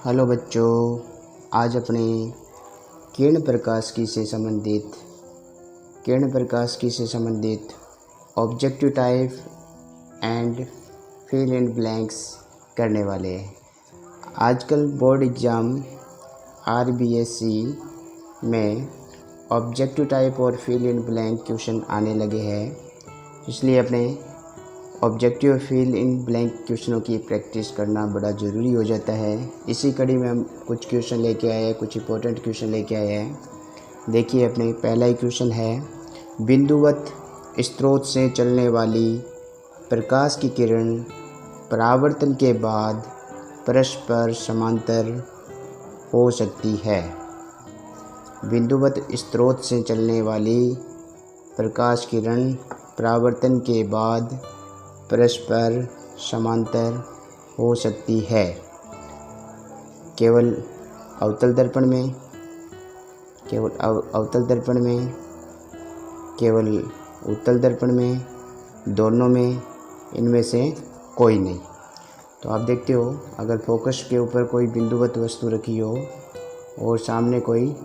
Hello बच्चों, आज अपने किरण प्रकाश की से संबंधित objective type and fill in blanks करने वाले हैं। आजकल बोर्ड एग्ज़ाम आरबीएससी में ऑब्जेक्टिव टाइप और फिल इन ब्लैंक क्वेश्चन आने लगे हैं, इसलिए अपने ऑब्जेक्टिव और फिल इन ब्लैंक क्वेश्चनों की प्रैक्टिस करना बड़ा ज़रूरी हो जाता है। इसी कड़ी में हम कुछ क्वेश्चन लेके आए हैं, कुछ इंपॉर्टेंट क्वेश्चन लेके आए हैं। देखिए, अपने पहला ही क्वेश्चन है, बिंदुवत स्रोत से चलने वाली प्रकाश की किरण परावर्तन के बाद परस्पर समांतर हो सकती है। बिंदुवत स्रोत से चलने वाली प्रकाश किरण परावर्तन के बाद परस्पर समांतर हो सकती है। केवल अवतल दर्पण में, केवल अवतल दर्पण में, केवल उत्तल दर्पण में, दोनों में, इनमें से कोई नहीं। तो आप देखते हो, अगर फोकस के ऊपर कोई बिंदुवत वस्तु रखी हो और सामने कोई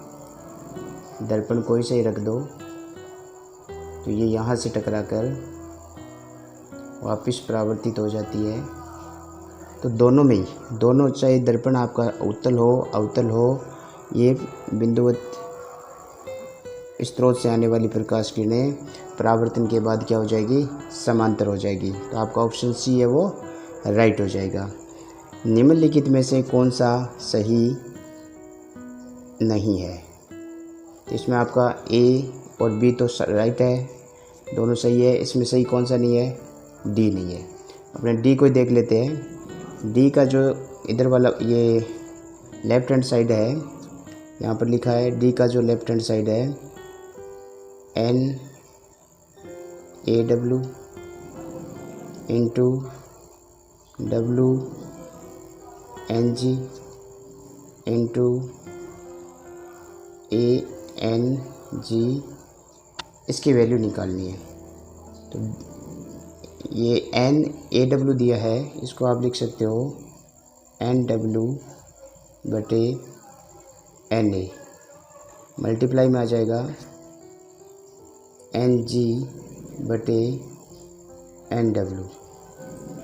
दर्पण कोई से ही रख दो, तो ये यहाँ से टकराकर वापस परावर्तित हो जाती है। तो दोनों में ही, दोनों, चाहे दर्पण आपका उत्तल हो अवतल हो, ये बिंदुवत स्रोत से आने वाली प्रकाश किरणें परावर्तन के बाद क्या हो जाएगी, समांतर हो जाएगी। तो आपका ऑप्शन सी है वो राइट हो जाएगा। निम्नलिखित में से कौन सा सही नहीं है? तो इसमें आपका ए और बी तो राइट है, दोनों सही है। इसमें सही कौन सा नहीं है? डी नहीं है। अपने डी को देख लेते हैं। डी का जो इधर वाला ये लेफ्ट हैंड साइड है, यहाँ पर लिखा है डी का जो लेफ्ट हैंड साइड है, NAW into WNG into ANG, इसकी वैल्यू निकालनी है। तो ये NAW दिया है, इसको आप लिख सकते हो NW बटे NA, मल्टीप्लाई में आ जाएगा NG बटे NW,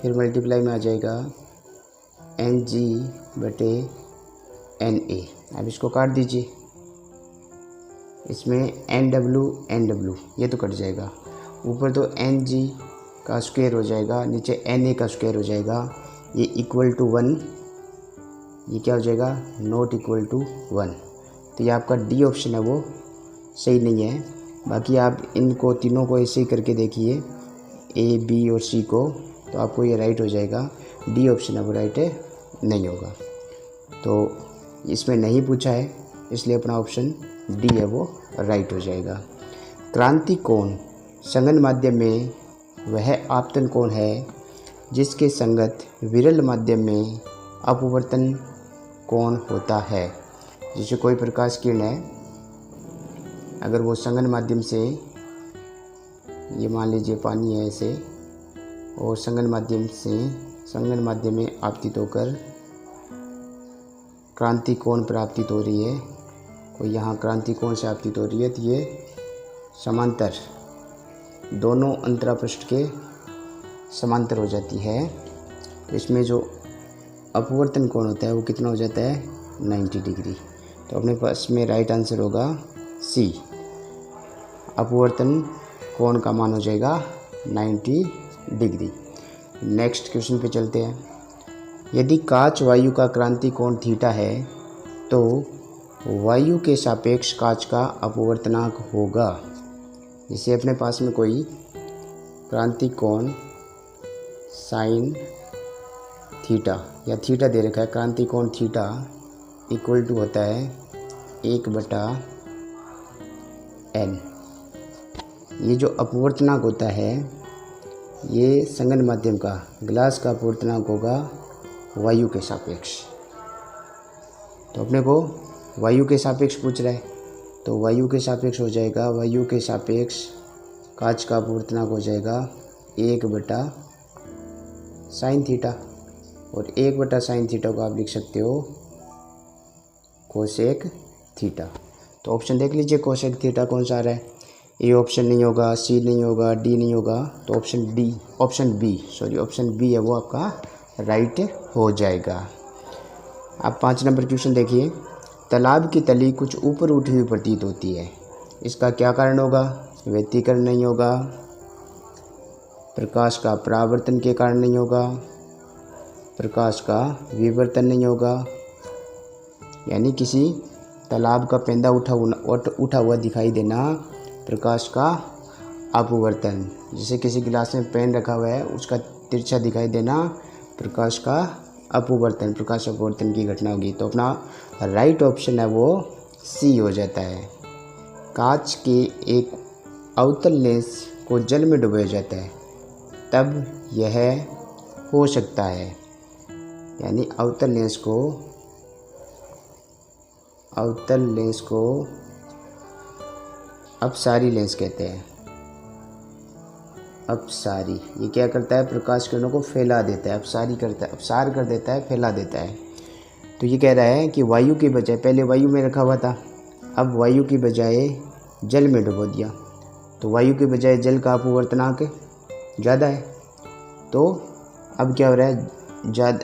फिर मल्टीप्लाई में आ जाएगा NG बटे NA। अब इसको काट दीजिए, इसमें NW ये तो कट जाएगा, ऊपर तो NG का स्क्वायर हो जाएगा, नीचे NA का स्क्वायर हो जाएगा। ये इक्वल टू 1, ये क्या हो जाएगा, नॉट इक्वल टू 1। तो ये आपका डी ऑप्शन है वो सही नहीं है। बाकी आप इनको तीनों को ऐसे ही करके देखिए, ए बी और सी को, तो आपको ये राइट हो जाएगा। डी ऑप्शन है वो राइट है नहीं होगा। तो इसमें नहीं पूछा है, इसलिए अपना ऑप्शन डी है वो राइट हो जाएगा। क्रांति कोण संगन माध्यम में वह आपतन कोण है जिसके संगत विरल माध्यम में अपवर्तन कोण होता है। जैसे कोई प्रकाश किरण है, अगर वो संगन माध्यम से, ये मान लीजिए पानी है ऐसे, और संगन माध्यम में आपतित होकर क्रांति कोण प्राप्तित हो रही है, कोई यहाँ क्रांति कोण से आपतित हो रही है, तो ये समांतर, दोनों अंतरापृष्ठ के समांतर हो जाती है। तो इसमें जो अपवर्तन कोण होता है वो कितना हो जाता है, 90 डिग्री। तो अपने पास में राइट आंसर होगा सी, अपवर्तन कोण का मान हो जाएगा 90 डिग्री। नेक्स्ट क्वेश्चन पे चलते हैं। यदि काच वायु का क्रांति कोण थीटा है तो वायु के सापेक्ष काच का अपवर्तनांक होगा। जैसे अपने पास में कोई क्रांति कोण साइन थीटा या थीटा दे रखा है, क्रांति कोण थीटा इक्वल टू होता है 1/n। ये जो अपवर्तनांक होता है, ये संगन माध्यम का, ग्लास का अपवर्तनांक होगा वायु के सापेक्ष। तो अपने को वायु के सापेक्ष पूछ रहा है, तो वायु के सापेक्ष हो जाएगा, वायु के सापेक्ष कांच का अपवर्तनांक हो जाएगा 1/sin थीटा। और 1/sin थीटा को आप लिख सकते हो कोसेक थीटा। तो ऑप्शन देख लीजिए कोसेक थीटा कौन सा आ रहा है। ए ऑप्शन नहीं होगा, सी नहीं होगा, डी नहीं होगा, तो ऑप्शन बी है वो आपका राइट हो जाएगा। अब 5 नंबर क्वेश्चन देखिए। तालाब की तली कुछ ऊपर उठी हुई प्रतीत होती है, इसका क्या कारण होगा। व्यतिकरण नहीं होगा, प्रकाश का परावर्तन के कारण नहीं होगा, प्रकाश का विवर्तन नहीं होगा, यानी किसी तालाब का पेंदा उठा हुआ दिखाई देना, प्रकाश का अपवर्तन, जैसे किसी गिलास में पेन रखा हुआ है उसका तिरछा दिखाई देना, प्रकाश का अपवर्तन, प्रकाश अपवर्तन की घटना होगी। तो अपना राइट ऑप्शन है वो सी हो जाता है। कांच के एक अवतल लेंस को जल में डुबाया जाता है तब यह हो सकता है, यानी अवतल लेंस को अपसारी लेंस कहते हैं। अपसारी ये क्या करता है, प्रकाश किरणों को फैला देता है, अपसार कर देता है, फैला देता है। तो ये कह रहा है कि वायु की बजाय, पहले वायु में रखा हुआ था, अब वायु की बजाय जल में डुबो दिया, तो वायु के बजाय जल का अपवर्तनांक ज़्यादा है। तो अब क्या हो रहा है,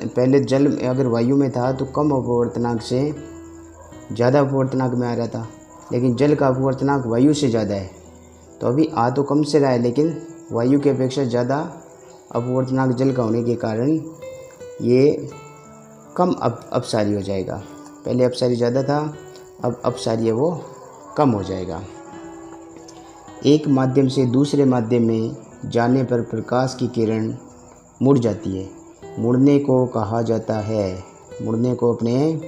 पहले जल अगर वायु में था तो कम अपवर्तनांक से ज़्यादा अपवर्तनांक में आ रहा था, लेकिन जल का अपवर्तनांक वायु से ज़्यादा है, तो अभी आ तो कम से रहा है लेकिन वायु की अपेक्षा ज़्यादा अपवर्तनांक जल का होने के कारण ये कम अपसारी हो जाएगा। पहले अपसारी ज़्यादा था, अब अपसारी है वो कम हो जाएगा। एक माध्यम से दूसरे माध्यम में जाने पर प्रकाश की किरण मुड़ जाती है, मुड़ने को कहा जाता है, मुड़ने को अपने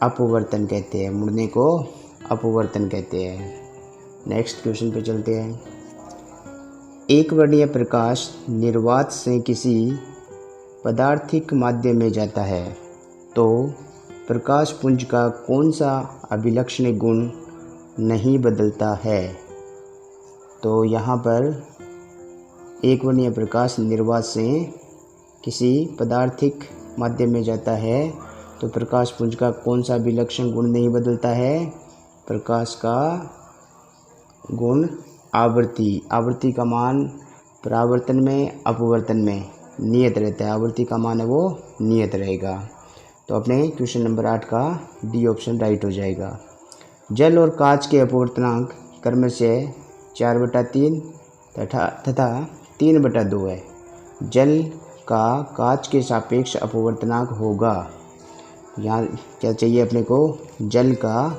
अपवर्तन कहते हैं, मुड़ने को अपवर्तन कहते हैं। नेक्स्ट क्वेश्चन पे चलते हैं। एक वर्णीय प्रकाश निर्वात से किसी पदार्थिक माध्यम में जाता है तो प्रकाश पुंज का कौन सा अभिलक्षण गुण नहीं बदलता है। तो यहाँ पर एक वर्णीय प्रकाश निर्वात से किसी पदार्थिक माध्यम में जाता है तो प्रकाश पुंज का कौन सा अभिलक्षण गुण नहीं बदलता है। प्रकाश का गुण आवृत्ति का मान परावर्तन में अपवर्तन में नियत रहता है, आवृत्ति का मान है वो नियत रहेगा। तो अपने क्वेश्चन नंबर 8 का डी ऑप्शन राइट हो जाएगा। जल और कांच के अपवर्तनांक क्रमशः 4/3 तथा 3/2 है। जल का कांच के सापेक्ष अपवर्तनांक होगा, यहाँ क्या चाहिए अपने को, जल का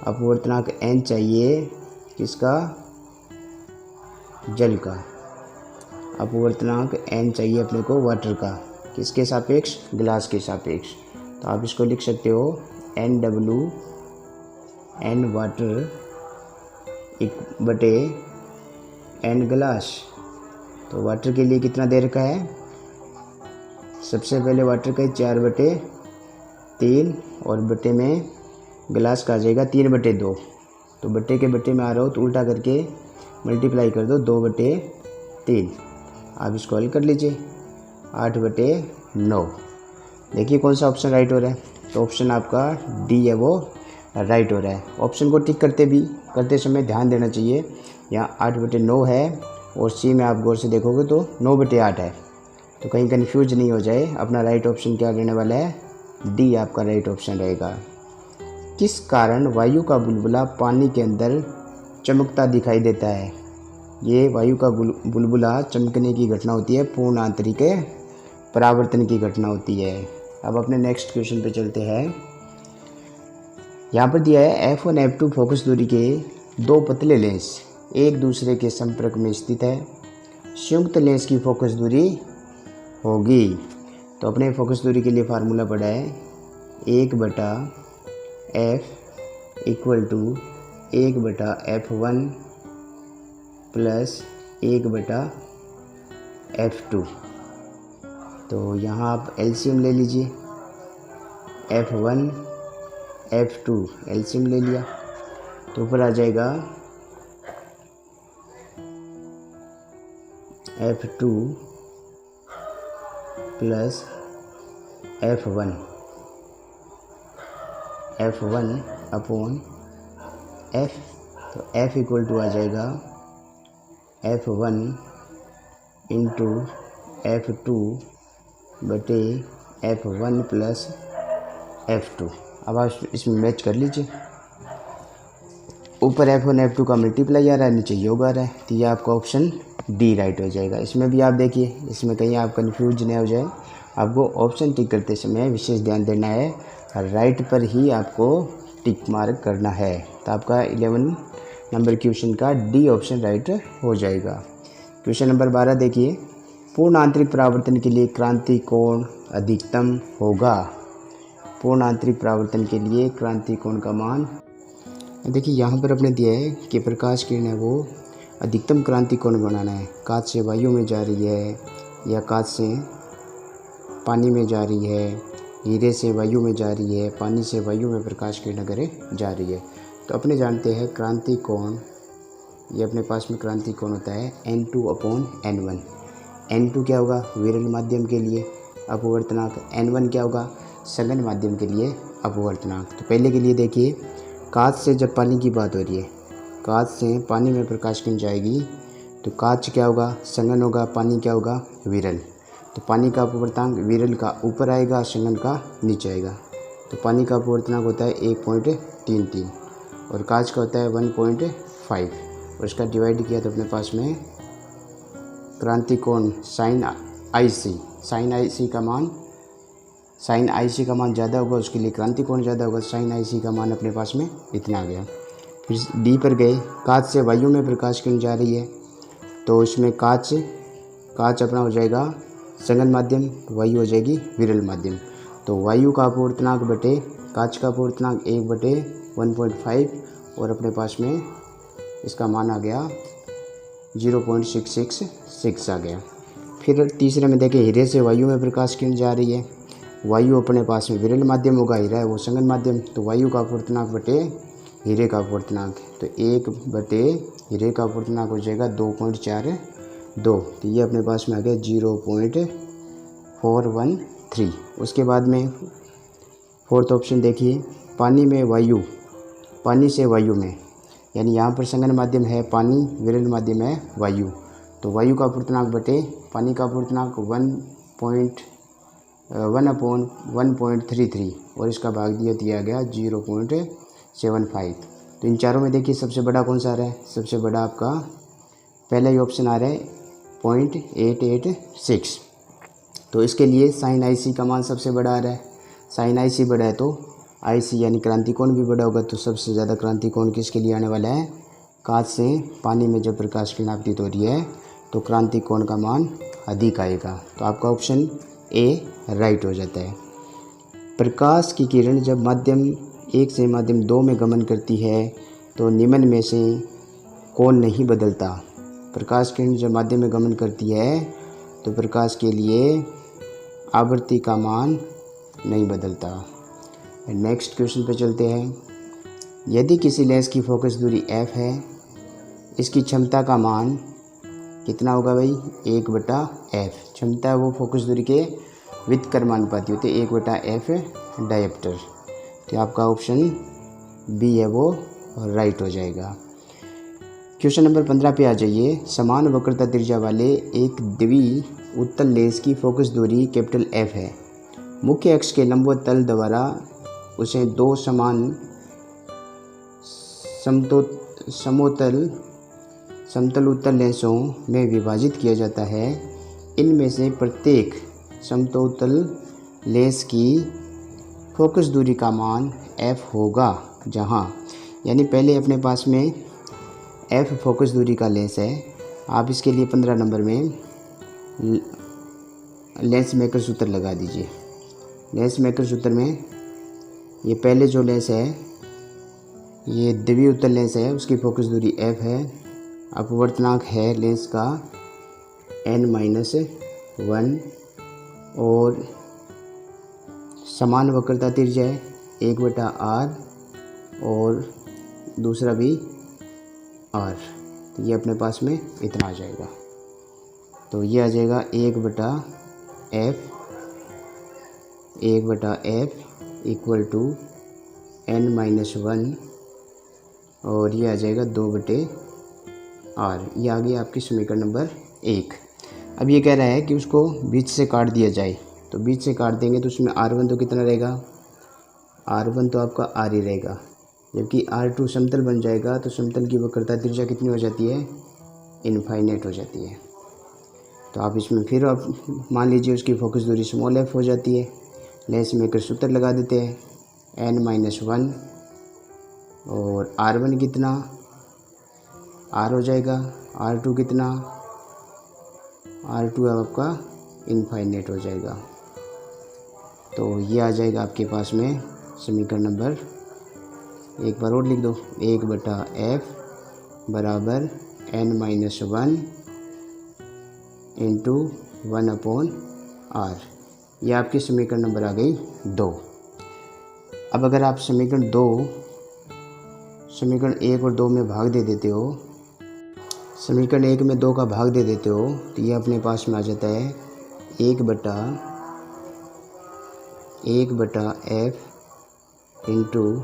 अपवर्तनांक n चाहिए, किसका, जल का अपवर्तनांक n चाहिए अपने को वाटर का, किसके सापेक्ष, ग्लास के सापेक्ष। तो आप इसको लिख सकते हो NW n वाटर बटे n ग्लास। तो वाटर के लिए कितना दे रखा है, सबसे पहले वाटर का 4/3 और बटे में ग्लास का आ जाएगा 3/2। तो बटे के बटे में आ रहा हो तो उल्टा करके मल्टीप्लाई कर दो 2/3। आप इसको हल कर लीजिए 8/9। देखिए कौन सा ऑप्शन राइट हो रहा है। तो ऑप्शन आपका डी है वो राइट हो रहा है। ऑप्शन को टिक करते समय ध्यान देना चाहिए, यहाँ 8/9 है और सी में आप गौर से देखोगे तो 9/8 है, तो कहीं कन्फ्यूज नहीं हो जाए। अपना राइट ऑप्शन क्या रहने वाला है, डी आपका राइट ऑप्शन रहेगा। किस कारण वायु का बुलबुला पानी के अंदर चमकता दिखाई देता है। ये वायु का बुलबुला चमकने की घटना होती है, पूर्ण आंतरिक परावर्तन की घटना होती है। अब अपने नेक्स्ट क्वेश्चन पे चलते हैं। यहाँ पर दिया है F1 F2 फोकस दूरी के दो पतले लेंस एक दूसरे के संपर्क में स्थित है, संयुक्त लेंस की फोकस दूरी होगी। तो अपने फोकस दूरी के लिए फार्मूला पड़ा है 1/F = 1/F1 + 1/F2। तो यहाँ आप एलसीएम ले लीजिए, F1 F2 एलसीएम ले लिया तो ऊपर आ जाएगा F2 + F1। F1 upon F, तो F इक्वल टू आ जाएगा F1 इंटू F2 बटे F1 प्लस F2। अब आप इसमें मैच कर लीजिए, ऊपर F1 F2 का मल्टीप्लाई आ रहा है, नीचे योग आ रहा है, तो ये आपका ऑप्शन डी राइट हो जाएगा। इसमें भी आप देखिए, इसमें कहीं आप कन्फ्यूज नहीं हो जाए, आपको ऑप्शन टिक करते समय विशेष ध्यान देना है, राइट पर ही आपको टिक मार्क करना है। तो आपका 11 नंबर क्वेश्चन का डी ऑप्शन राइट हो जाएगा। क्वेश्चन नंबर 12 देखिए, पूर्ण आंतरिक परावर्तन के लिए क्रांति कोण अधिकतम होगा। पूर्ण आंतरिक परावर्तन के लिए क्रांति कोण का मान, देखिए यहाँ पर अपने दिया है कि प्रकाश किरण है वो अधिकतम क्रांति कोण बनाना है। कांच से वायु में जा रही है या कांच से पानी में जा रही है, हीरे से वायु में जा रही है, पानी से वायु में प्रकाश किरण अगर जा रही है, तो अपने जानते हैं क्रांति कोण, ये अपने पास में क्रांति कोण होता है N2 अपॉन N1। N2 क्या होगा, विरल माध्यम के लिए अपवर्तनांक, N1 क्या होगा, सघन माध्यम के लिए अपवर्तनांक। तो पहले के लिए देखिए, कांच से जब पानी की बात हो रही है, कांच से पानी में प्रकाश किरण जाएगी तो कांच क्या होगा, सघन होगा, पानी क्या होगा, विरल। तो पानी का अपवर्तनांक विरल का ऊपर आएगा, सघन का नीचे आएगा। तो पानी का अपवर्तनांक होता है 1.33 और कांच का होता है 1.5, और इसका डिवाइड किया तो अपने पास में क्रांति कोण साइन आईसी का मान ज़्यादा होगा, उसके लिए क्रांति कोण ज़्यादा होगा। साइन आईसी का मान अपने पास में इतना आ गया। फिर डी पर गए, कांच से वायु में प्रकाश किरण जा रही है, तो इसमें कांच अपना हो जाएगा सघन माध्यम, वायु हो जाएगी विरल माध्यम। तो वायु का अपवर्तनांक बटे कांच का अपवर्तनांक 1/1.5 और अपने पास में इसका मान आ गया 0.666 आ गया। फिर तीसरे में देखें, हीरे से वायु में प्रकाश किरण जा रही है, वायु अपने पास में विरल माध्यम होगा, हीरा है वो सघन माध्यम, तो वायु का अपवर्तनांक बटे हीरे का अपवर्तनांक, तो 1 बटे हीरे का अपवर्तनांक हो जाएगा 2.42। तो ये अपने पास में आ गया 0.413। उसके बाद में फोर्थ ऑप्शन देखिए, पानी से वायु में, यानी यहाँ पर सघन माध्यम है पानी, विरल माध्यम है वायु, तो वायु का अपवर्तनांक बटे पानी का अपवर्तनांक 1/1.33 और इसका भाग दिया गया 0.75। तो इन चारों में देखिए सबसे बड़ा कौन सा आ रहा है, सबसे बड़ा आपका पहला ही ऑप्शन आ रहा है 0.886। तो इसके लिए साइन आईसी का मान सबसे बड़ा आ रहा है, साइन आईसी बड़ा है तो आईसी यानी क्रांति कोण भी बड़ा होगा। तो सबसे ज़्यादा क्रांति कोण किसके लिए आने वाला है, कांच से पानी में जब प्रकाश किरण आपतित हो रही है तो क्रांति कोण का मान अधिक आएगा। तो आपका ऑप्शन ए राइट हो जाता है। प्रकाश की किरण जब माध्यम 1 से माध्यम 2 में गमन करती है तो निम्न में से कौन नहीं बदलता। प्रकाश किरण जब माध्यम में गमन करती है तो प्रकाश के लिए आवृत्ति का मान नहीं बदलता। नेक्स्ट क्वेश्चन पे चलते हैं। यदि किसी लेंस की फोकस दूरी f है, इसकी क्षमता का मान कितना होगा भाई, 1/f। क्षमता वो फोकस दूरी के व्युत्क्रमानुपाती होती है, 1/f डायप्टर। तो आपका ऑप्शन बी है वो राइट हो जाएगा। क्वेश्चन नंबर 15 पे आ जाइए। समान वक्रता त्रिज्या वाले एक द्वि उत्तल लेंस की फोकस दूरी कैपिटल F है। मुख्य अक्ष के लंबवत तल द्वारा उसे 2 समान समतल उत्तल लेंसों में विभाजित किया जाता है। इनमें से प्रत्येक समतल लेंस की फोकस दूरी का मान f होगा, जहां यानी पहले अपने पास में f फोकस दूरी का लेंस है। आप इसके लिए 15 नंबर में लेंस मेकर सूत्र लगा दीजिए। लेंस मेकर सूत्र में ये पहले जो लेंस है ये द्वि उत्तल लेंस है, उसकी फोकस दूरी f है। अपवर्तनांक है लेंस का n-1 और समान वक्रता त्रिज्या है 1/r और दूसरा भी r। तो ये अपने पास में इतना आ जाएगा। तो ये आ जाएगा 1/f इक्वल टू n-1 और ये आ जाएगा 2/r। ये आ गया आपकी समीकरण नंबर 1। अब ये कह रहा है कि उसको बीच से काट दिया जाए, तो बीच से काट देंगे तो उसमें r1 तो कितना रहेगा, r1 तो आपका r ही रहेगा, जबकि r2 समतल बन जाएगा तो समतल की वक्रता त्रिज्या कितनी हो जाती है, इनफाइनाइट हो जाती है। तो आप इसमें फिर आप मान लीजिए उसकी फोकस दूरी स्मॉल f हो जाती है। लेंस मेकर सूत्र लगा देते हैं, n-1 और r1 कितना r हो जाएगा, r2 कितना, r2 आपका इनफाइनाइट हो जाएगा। तो ये आ जाएगा आपके पास में समीकरण नंबर, एक बार और लिख दो, 1/f बराबर n-1 इंटू 1/r। ये आपकी समीकरण नंबर आ गई 2। अब अगर आप समीकरण 1 और 2 में भाग दे देते हो, समीकरण 1 में 2 का भाग दे देते हो तो ये अपने पास में आ जाता है 1/f इंटू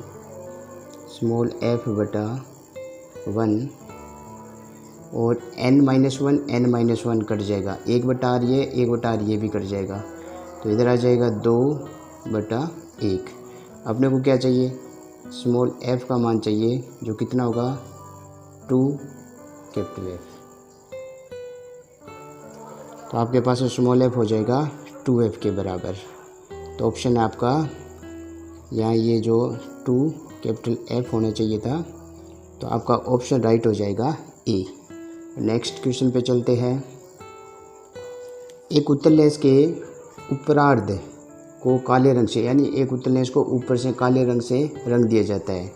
स्मॉल f/1 और n-1 कट जाएगा, 1/r ये भी कट जाएगा, तो इधर आ जाएगा 2/1। अपने को क्या चाहिए, स्मॉल f का मान चाहिए जो कितना होगा 2F। तो आपके पास स्मॉल f हो जाएगा 2F के बराबर। तो ऑप्शन है आपका यहाँ ये जो 2F होना चाहिए था, तो आपका ऑप्शन राइट हो जाएगा ए। नेक्स्ट क्वेश्चन पे चलते हैं। एक उत्तल लेंस के उपरार्ध को काले रंग से, यानी एक उत्तल लेंस को ऊपर से काले रंग से रंग दिया जाता है।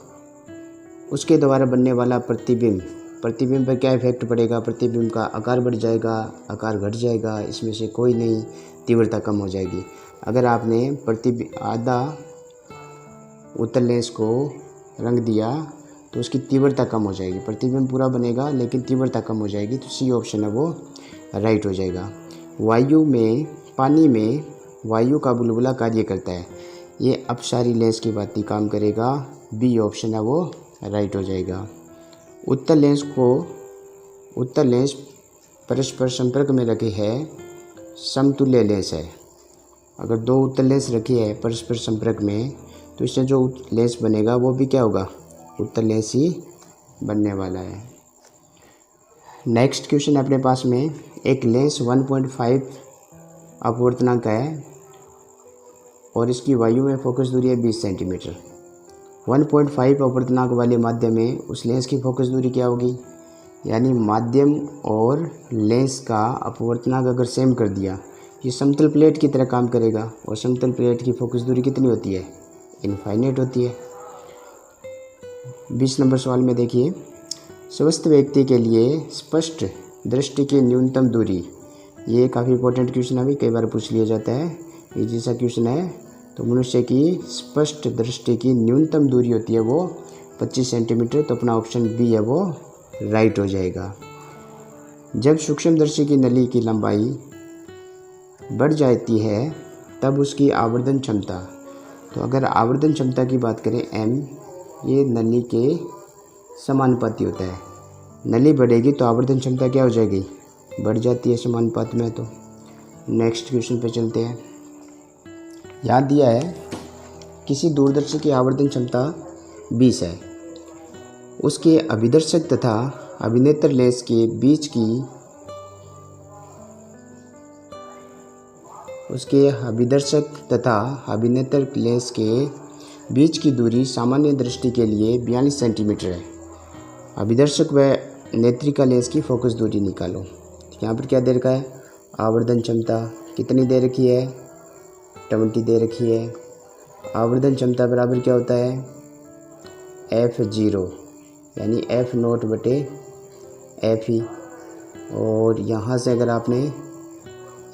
उसके द्वारा बनने वाला प्रतिबिंब पर क्या इफेक्ट पड़ेगा, प्रतिबिंब का आकार बढ़ जाएगा, आकार घट जाएगा, इसमें से कोई नहीं, तीव्रता कम हो जाएगी। अगर आपने आधा उत्तल लेंस को रंग दिया तो उसकी तीव्रता कम हो जाएगी, प्रतिबिंब पूरा बनेगा लेकिन तीव्रता कम हो जाएगी, तो सी ऑप्शन है वो राइट हो जाएगा। पानी में वायु का बुलबुला कार्य करता है, ये अपसारी लेंस की बात काम करेगा, बी ऑप्शन है वो राइट हो जाएगा। उत्तल लेंस परस्पर संपर्क में रखे है समतुल्य लेंस है। अगर दो उत्तल लेंस रखी है परस्पर संपर्क में तो इससे जो लेंस बनेगा वो भी क्या होगा, उत्तल लेंस ही बनने वाला है। नेक्स्ट क्वेश्चन अपने पास में, एक लेंस 1.5 अपवर्तनांक है और इसकी वायु में फोकस दूरी है 20 सेंटीमीटर। 1.5 अपवर्तनांक वाले माध्यम में उस लेंस की फोकस दूरी क्या होगी, यानी माध्यम और लेंस का अपवर्तनांक अगर सेम कर दिया, ये समतल प्लेट की तरह काम करेगा और समतल प्लेट की फोकस दूरी कितनी होती है, इनफाइनाइट होती है। 20 नंबर सवाल में देखिए, स्वस्थ व्यक्ति के लिए स्पष्ट दृष्टि की न्यूनतम दूरी, ये काफ़ी इंपॉर्टेंट क्वेश्चन अभी कई बार पूछ लिया जाता है, ये जैसा क्वेश्चन है। तो मनुष्य की स्पष्ट दृष्टि की न्यूनतम दूरी होती है वो 25 सेंटीमीटर, तो अपना ऑप्शन बी है वो राइट हो जाएगा। जब सूक्ष्मदर्शी की नली की लंबाई बढ़ जाती है तब उसकी आवर्धन क्षमता, तो अगर आवर्धन क्षमता की बात करें m, ये नली के समानुपाती होता है। नली बढ़ेगी तो आवर्धन क्षमता क्या हो जाएगी, बढ़ जाती है समानुपात में। तो नेक्स्ट क्वेश्चन पे चलते हैं। याद दिया है किसी दूरदर्शी की आवर्धन क्षमता 20 है, उसके अभिदर्शक तथा अभिनेत्र लेंस के बीच की लेंस के बीच की दूरी सामान्य दृष्टि के लिए 42 सेंटीमीटर है। अभिदर्शक व नेत्रिका लेंस की फोकस दूरी निकालो। यहाँ पर क्या दे रखा है, आवर्धन क्षमता कितनी दे रखी है, 20 दे रखी है। आवर्धन क्षमता बराबर क्या होता है, F0 यानी F0/F, और यहाँ से अगर आपने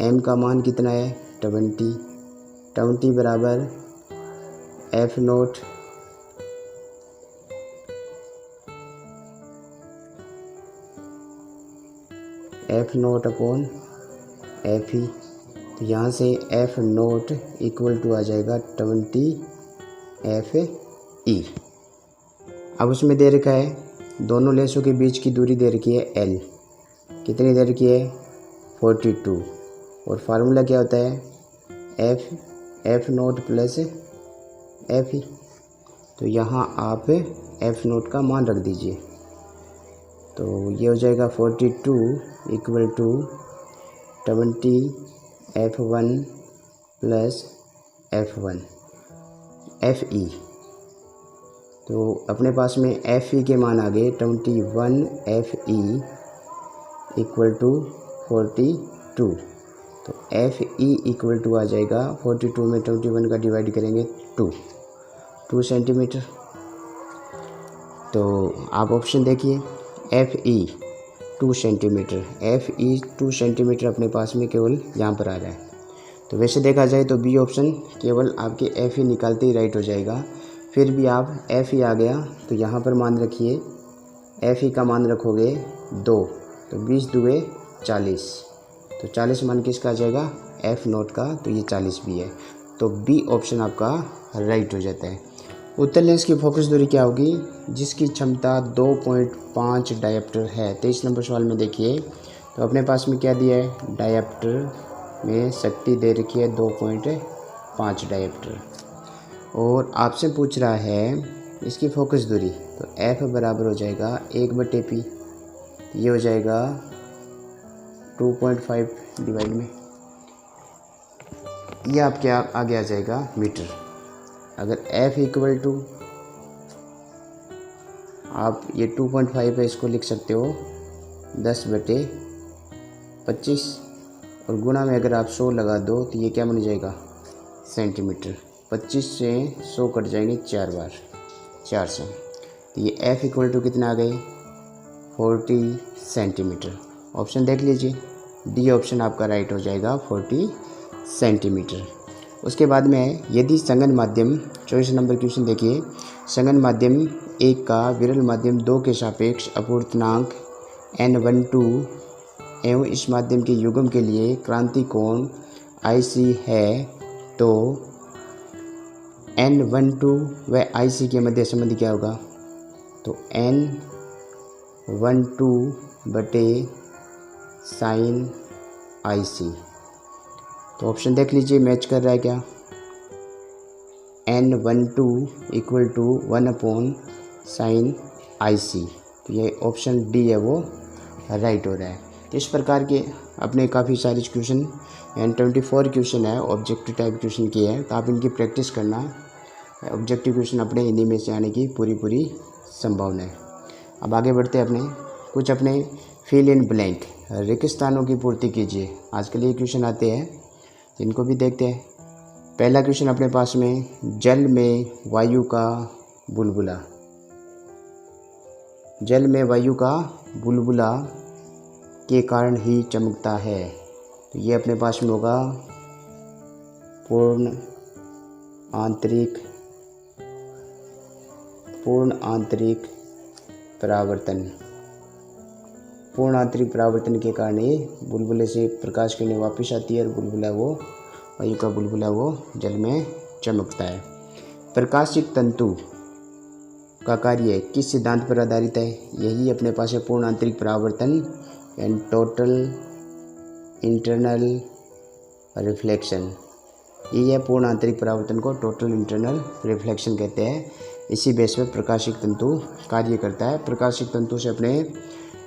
m का मान कितना है 20 बराबर F0 अपॉन F, तो यहाँ से F0 इक्वल टू आ जाएगा 20 F ई। अब उसमें दे रखा है दोनों लेंसों के बीच की दूरी दे रखी है एल, कितनी दे रखी है 42, और फार्मूला क्या होता है F note plus F E. तो यहाँ आप एफ नोट का मान रख दीजिए, तो ये हो जाएगा 42 equal to 20 F1 plus F1 FE। तो अपने पास में FE के मान आ गए 21 FE इक्वल टू 42। तो FE इक्वल टू आ जाएगा 42 में 21 का डिवाइड करेंगे 2 सेंटीमीटर। तो आप ऑप्शन देखिए FE 2 सेंटीमीटर, FE 2 सेंटीमीटर अपने पास में केवल यहाँ पर आ रहा है। तो वैसे देखा जाए तो बी ऑप्शन केवल आपके FE निकालते ही राइट हो जाएगा। फिर भी आप FE आ गया तो यहाँ पर मान रखिए, FE का मान रखोगे 2, तो 20 दुए 40, तो 40 मान किसका आ जाएगा F नोट का, तो ये 40 भी है। तो बी ऑप्शन आपका राइट हो जाता है। उत्तल लेंस की फोकस दूरी क्या होगी, जिसकी क्षमता 2.5 डायप्टर है। 23 नंबर सवाल में देखिए, तो अपने पास में क्या दिया है, डायप्टर में शक्ति दे रखी है 2.5 डायप्टर, और आपसे पूछ रहा है इसकी फोकस दूरी, तो F बराबर हो जाएगा 1/P, ये हो जाएगा 2.5 डिवाइड में, ये आपके आगे आ जाएगा मीटर। अगर F इक्वल टू, आप ये 2.5 है इसको लिख सकते हो 10/25, और गुणा में अगर आप 100 लगा दो तो ये क्या बन जाएगा सेंटीमीटर। 25 से 100 कट जाएंगे 4 बार, 400। तो ये F इक्वल टू कितना आ गए 40 सेंटीमीटर। ऑप्शन देख लीजिए, डी ऑप्शन आपका राइट हो जाएगा 40 सेंटीमीटर। उसके बाद में यदि संगन माध्यम 24 नंबर क्वेश्चन देखिए, संगन माध्यम 1 का विरल माध्यम 2 के सापेक्ष अपूर्णांक N12 एवं इस माध्यम के युग्म के लिए क्रांति कोण IC है, तो N12 व IC के मध्य संबंध क्या होगा, तो N12 बटे साइन IC। तो ऑप्शन देख लीजिए मैच कर रहा है क्या, N12 equal to 1 sign IC। तो ये ऑप्शन डी है वो राइट हो रहा है। तो इस प्रकार के अपने काफ़ी सारे क्वेश्चन N24 क्वेश्चन है, ऑब्जेक्टिव टाइप क्वेश्चन की है, तो आप इनकी प्रैक्टिस करना। ऑब्जेक्टिव क्वेश्चन अपने हिंदी में से आने की पूरी संभावना है। अब आगे बढ़ते हैं कुछ अपने फिल इन ब्लैंक रिक्त स्थानों की पूर्ति कीजिए। आजकल ये क्वेश्चन आते हैं, इनको भी देखते हैं। पहला क्वेश्चन अपने पास में, जल में वायु का बुलबुला, जल में वायु का बुलबुला के कारण ही चमकता है। तो ये अपने पास में होगा पूर्ण आंतरिक परावर्तन। पूर्ण आंतरिक परावर्तन के कारण ये बुलबुले से प्रकाश किरणें वापस आती है और बुलबुला वो वायु का बुलबुला वो जल में चमकता है। प्रकाशिक तंतु का कार्य किस सिद्धांत पर आधारित है, यही अपने पास है पूर्ण आंतरिक परावर्तन एंड टोटल इंटरनल रिफ्लेक्शन। ये है पूर्ण आंतरिक परावर्तन को टोटल इंटरनल रिफ्लेक्शन कहते हैं। इसी बेस पर प्रकाशिक तंतु कार्य करता है। प्रकाशिक तंतु से अपने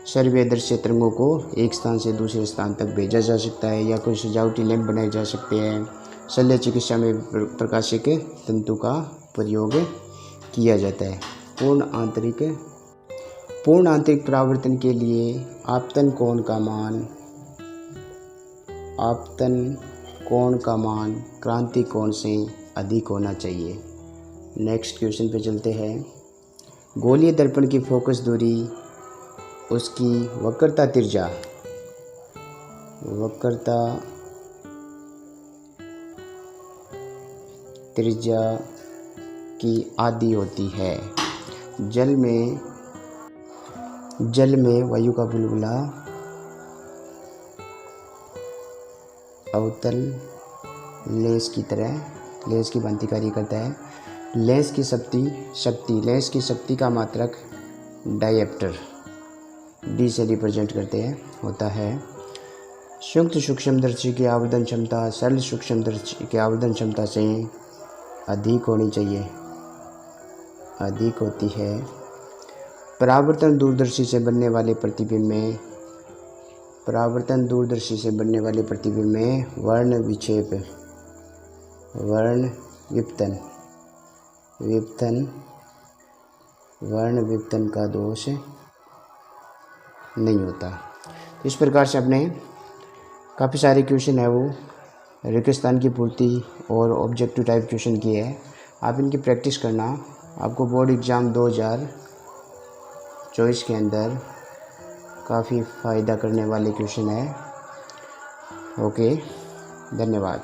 सर्वदर्शी तरंगों को एक स्थान से दूसरे स्थान तक भेजा जा सकता है, या कोई सजावटी लैंप बनाए जा सकते हैं। शल्य चिकित्सा में प्रकाशिक तंतु का प्रयोग किया जाता है। पूर्ण आंतरिक परावर्तन के लिए आपतन कोण का मान क्रांति कोण से अधिक होना चाहिए। नेक्स्ट क्वेश्चन पे चलते हैं। गोलीय दर्पण की फोकस दूरी उसकी वक्रता त्रिज्या की आधी होती है। जल में वायु का बुलबुला अवतल लेंस की भांति कार्य करता है। लेंस की लेंस की शक्ति का मात्रक डायप्टर डी से रिप्रेजेंट करते हैं होता है। संयुक्त सूक्ष्मदर्शी की आवर्धन क्षमता सरल सूक्ष्मदर्शी की आवर्धन क्षमता से अधिक होनी चाहिए, अधिक होती है। परावर्तन दूरदर्शी से बनने वाले प्रतिबिंब में वर्ण विक्षेप वर्ण विपतन का दोष नहीं होता। इस प्रकार से अपने काफ़ी सारे क्वेश्चन है वो रिक्त स्थान की पूर्ति और ऑब्जेक्टिव टाइप क्वेश्चन किए हैं। आप इनकी प्रैक्टिस करना, आपको बोर्ड एग्ज़ाम 2024 के अंदर काफ़ी फ़ायदा करने वाले क्वेश्चन है। ओके, धन्यवाद।